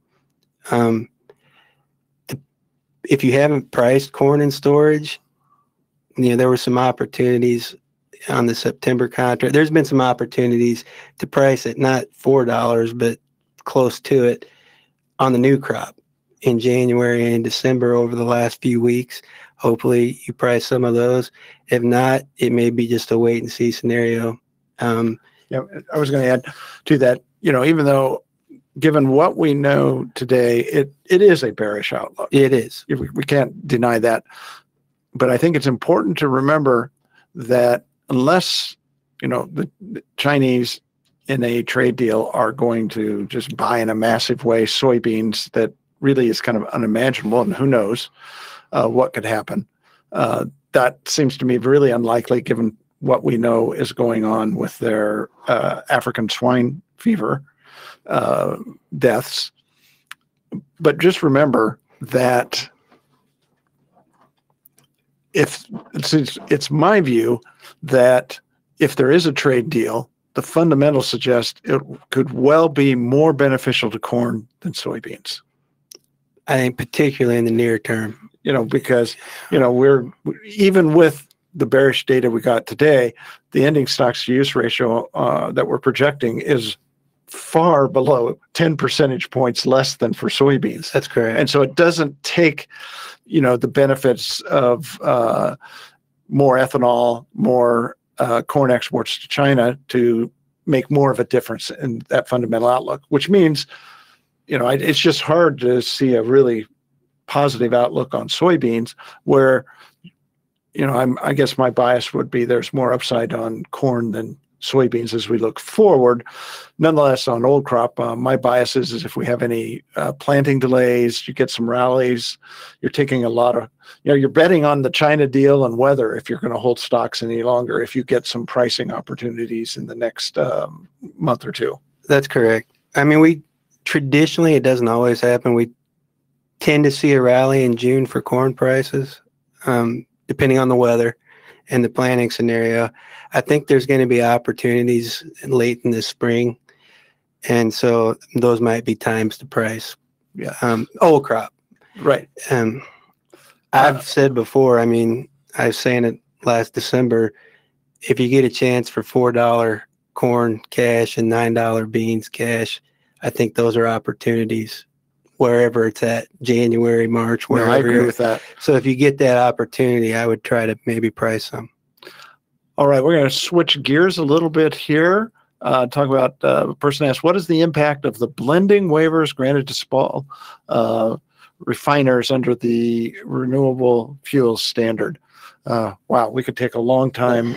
If you haven't priced corn in storage, you know, there were some opportunities on the September contract. There's been some opportunities to price it, not $4, but close to it on the new crop in January and December over the last few weeks. Hopefully you price some of those. If not, it may be just a wait and see scenario. Yeah, I was going to add to that, you know, even though given what we know today, it is a bearish outlook. It is. We can't deny that. But I think it's important to remember that unless, you know, the Chinese in a trade deal are going to just buy in a massive way soybeans, that really is kind of unimaginable, and who knows what could happen. That seems to me really unlikely given what we know is going on with their African swine fever deaths. But just remember that it's my view that if there is a trade deal, the fundamentals suggest it could well be more beneficial to corn than soybeans. I think particularly in the near term. You know, because, you know, we're even with the bearish data we got today, the ending stocks to use ratio that we're projecting is far below 10 percentage points less than for soybeans. That's correct. And so it doesn't take, you know, the benefits of more ethanol, more corn exports to China to make more of a difference in that fundamental outlook, which means, you know, it's just hard to see a really positive outlook on soybeans where, you know, I guess my bias would be there's more upside on corn than soybeans as we look forward. Nonetheless, on old crop, my bias is if we have any planting delays, you get some rallies, you're taking a lot of, you're betting on the China deal and weather if you're going to hold stocks any longer, if you get some pricing opportunities in the next month or two. That's correct. I mean, traditionally, it doesn't always happen. We tend to see a rally in June for corn prices, depending on the weather and the planting scenario. I think there's going to be opportunities late in the spring, and so those might be times to price. Yeah, old crop. Right. I've said before. I mean, I was saying it last December. If you get a chance for $4 corn cash and $9 beans cash, I think those are opportunities wherever it's at, January, March, wherever. No, I agree with that. So if you get that opportunity, I would try to maybe price some. All right, we're going to switch gears a little bit here. Talk about, a person asked, what is the impact of the blending waivers granted to small refiners under the renewable fuels standard? Wow, we could take a long time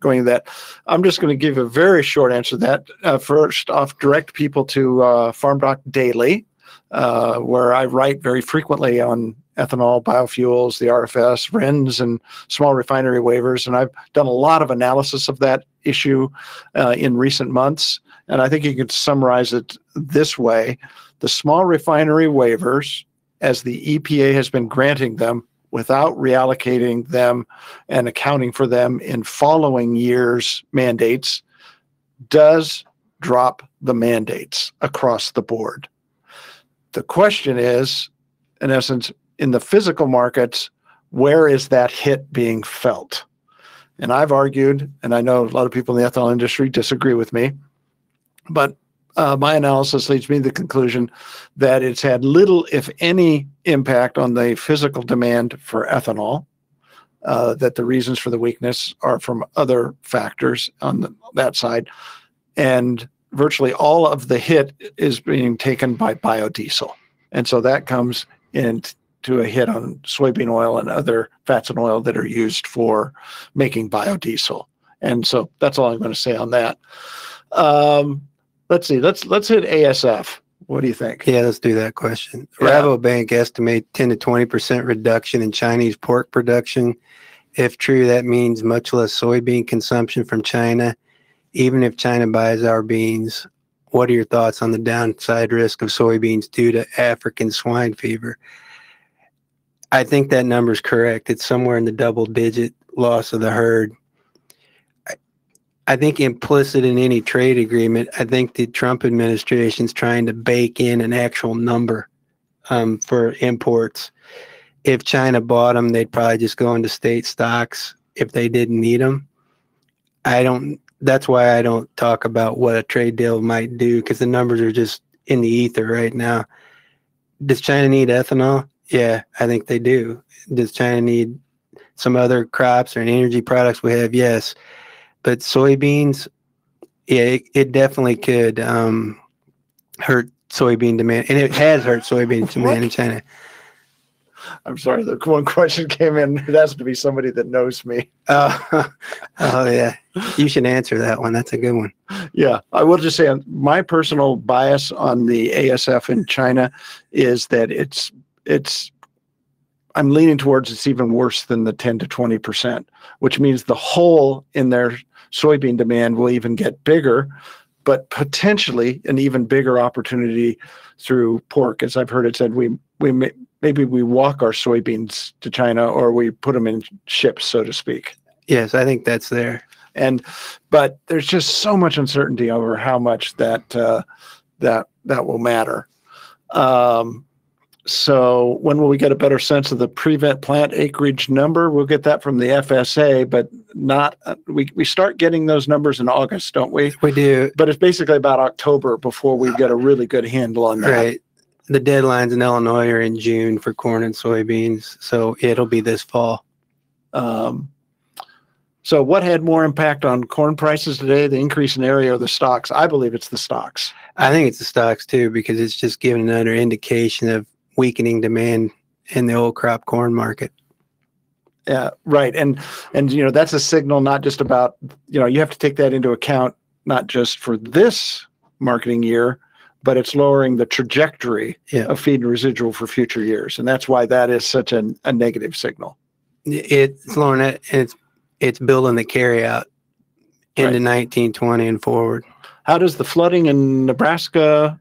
going to that. I'm just going to give a very short answer to that. First off, direct people to Farm Doc Daily, where I write very frequently on ethanol, biofuels, the RFS, RINs, and small refinery waivers. And I've done a lot of analysis of that issue in recent months. And I think you could summarize it this way. The small refinery waivers, as the EPA has been granting them without reallocating them and accounting for them in following years' mandates, does drop the mandates across the board. The question is, in essence, in the physical markets, where is that hit being felt? And I've argued, and I know a lot of people in the ethanol industry disagree with me, but my analysis leads me to the conclusion that it's had little, if any, impact on the physical demand for ethanol, that the reasons for the weakness are from other factors on that side. And virtually all of the hit is being taken by biodiesel. And so that comes into a hit on soybean oil and other fats and oil that are used for making biodiesel. And so that's all I'm going to say on that. Let's see. Let's hit ASF. What do you think? Yeah, let's do that question. Yeah. Rabobank estimate 10 to 20% reduction in Chinese pork production. If true, that means much less soybean consumption from China, even if China buys our beans. What are your thoughts on the downside risk of soybeans due to African swine fever? I think that number is correct. It's somewhere in the double-digit loss of the herd. I think implicit in any trade agreement, I think the Trump administration is trying to bake in an actual number for imports. If China bought them, they'd probably just go into state stocks if they didn't need them. That's why I don't talk about what a trade deal might do, because the numbers are just in the ether right now. Does China need ethanol? Yeah, I think they do. Does China need some other crops or energy products we have? Yes. But soybeans, yeah, it definitely could hurt soybean demand. And it has hurt soybean demand in China. I'm sorry, the one question came in. It has to be somebody that knows me. Oh, yeah. You should answer that one. That's a good one. Yeah, I will just say my personal bias on the ASF in China is that I'm leaning towards it's even worse than the 10 to 20%, which means the hole in their soybean demand will even get bigger, but potentially an even bigger opportunity through pork. As I've heard it said, maybe we walk our soybeans to China, or we put them in ships, so to speak. Yes, I think that's there. But there's just so much uncertainty over how much that will matter. So when will we get a better sense of the prevent plant acreage number? We'll get that from the FSA, but not we start getting those numbers in August, don't we? We do. But it's basically about October before we get a really good handle on that. Right. The deadlines in Illinois are in June for corn and soybeans, so it'll be this fall. So what had more impact on corn prices today, the increase in area or the stocks? I believe it's the stocks. I think it's the stocks too, because it's just giving another indication of weakening demand in the old crop corn market. Yeah, right. And that's a signal not just about, you have to take that into account, not just for this marketing year, but it's lowering the trajectory of feed and residual for future years. And that's why that is such a negative signal. It's lowering it, and it's building the carryout into 1920 and forward. How does the flooding in Nebraska,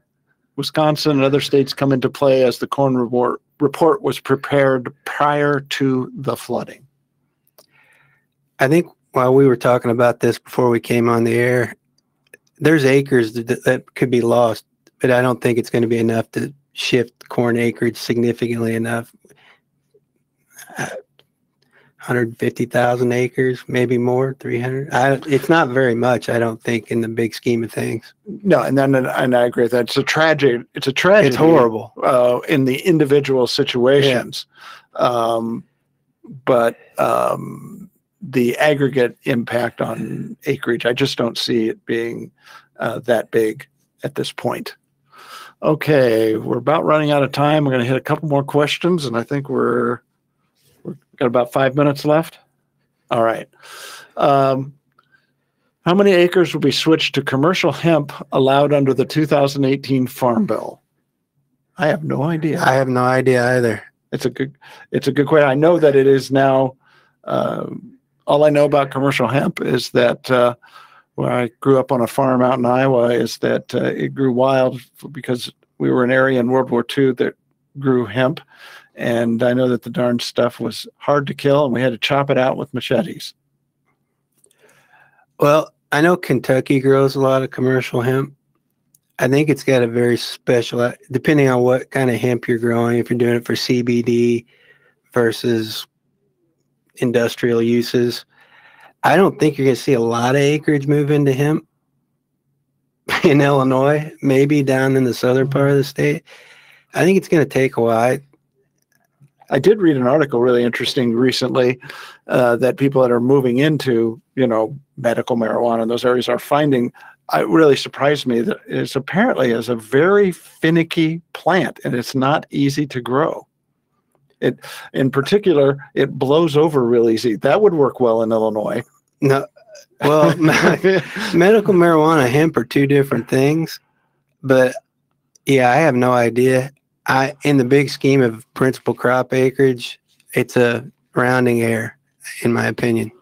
Wisconsin, and other states come into play as the corn report was prepared prior to the flooding? I think while we were talking about this before we came on the air, there's acres that could be lost, but I don't think it's going to be enough to shift corn acreage significantly enough. 150,000 acres, maybe more, 300. It's not very much, I don't think, in the big scheme of things. No, and I agree with that. It's a tragedy. It's horrible in the individual situations, but the aggregate impact on acreage, I just don't see it being that big at this point. Okay, we're about running out of time. We're going to hit a couple more questions, and I think we've got about 5 minutes left. All right. How many acres will be switched to commercial hemp allowed under the 2018 Farm Bill? I have no idea. I have no idea either. It's a good question. I know that it is now. All I know about commercial hemp is that where I grew up on a farm out in Iowa is that it grew wild because we were an area in World War II that grew hemp. And I know that the darn stuff was hard to kill, and we had to chop it out with machetes. Well, I know Kentucky grows a lot of commercial hemp. I think it's got a very special, depending on what kind of hemp you're growing, if you're doing it for CBD versus industrial uses. I don't think you're going to see a lot of acreage move into hemp in Illinois, maybe down in the southern part of the state. I think it's going to take a while. I did read an article really interesting recently that people that are moving into, medical marijuana in those areas are finding. It really surprised me that it's apparently is a very finicky plant, and it's not easy to grow. In particular, it blows over real easy. That would work well in Illinois. No, well, medical marijuana, hemp are two different things, but yeah, I have no idea. In the big scheme of principal crop acreage, it's a rounding error, in my opinion.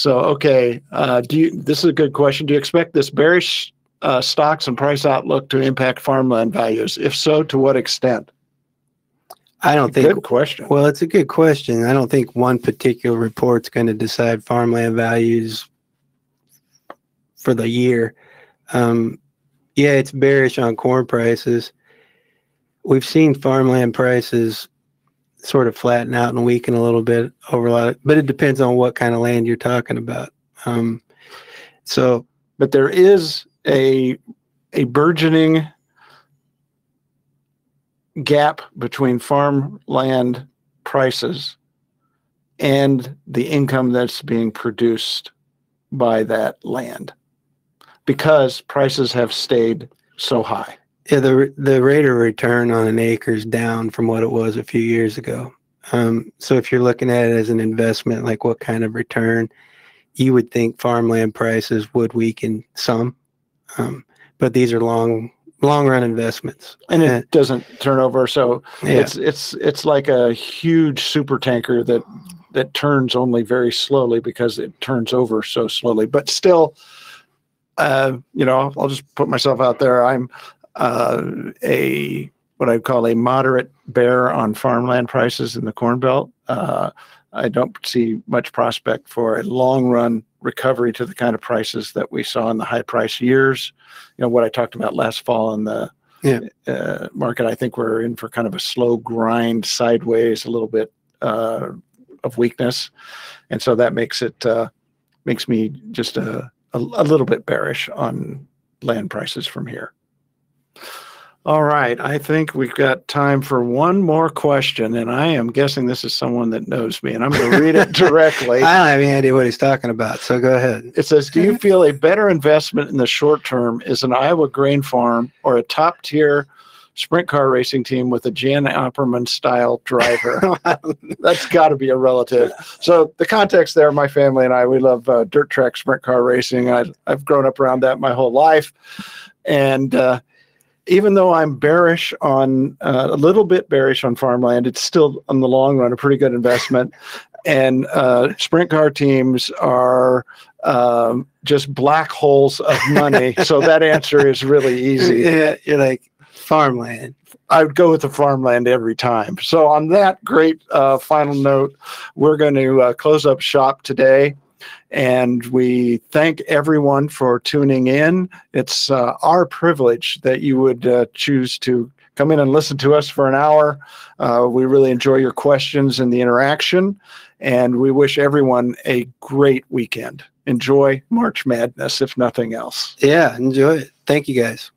Okay. This is a good question. Do you expect this bearish stocks and price outlook to impact farmland values? If so, to what extent? I don't think. Good question. Well, it's a good question. I don't think one particular report's going to decide farmland values for the year. Yeah, it's bearish on corn prices. We've seen farmland prices sort of flatten out and weaken a little bit over a lot, but it depends on what kind of land you're talking about. But there is a burgeoning gap between farmland prices and the income that's being produced by that land because prices have stayed so high. Yeah, the rate of return on an acre is down from what it was a few years ago. So if you're looking at it as an investment, like what kind of return, you would think farmland prices would weaken some. But these are long run investments, and it doesn't turn over. So it's like a huge super tanker that turns only very slowly because it turns over so slowly. But still, I'll just put myself out there. I'm what I call a moderate bear on farmland prices in the Corn Belt. I don't see much prospect for a long run recovery to the kind of prices that we saw in the high price years. What I talked about last fall in the market, I think we're in for kind of a slow grind sideways, a little bit of weakness. And so that makes me just a little bit bearish on land prices from here. All right. I think we've got time for one more question, and I am guessing this is someone that knows me, and I'm going to read it directly. I don't have any idea what he's talking about, so go ahead. It says, do you feel a better investment in the short term is an Iowa grain farm or a top-tier sprint car racing team with a Jan Opperman style driver. That's got to be a relative. So the context there, my family and I, we love dirt track sprint car racing. I've grown up around that my whole life. And even though I'm bearish on, a little bit bearish on farmland, it's still, in the long run, a pretty good investment. And sprint car teams are just black holes of money. So that answer is really easy. Yeah, you're like, farmland. I would go with the farmland every time. So on that great final note, we're going to close up shop today. And we thank everyone for tuning in. It's our privilege that you would choose to come in and listen to us for an hour. We really enjoy your questions and the interaction. And we wish everyone a great weekend. Enjoy March Madness, if nothing else. Yeah, enjoy it. Thank you, guys.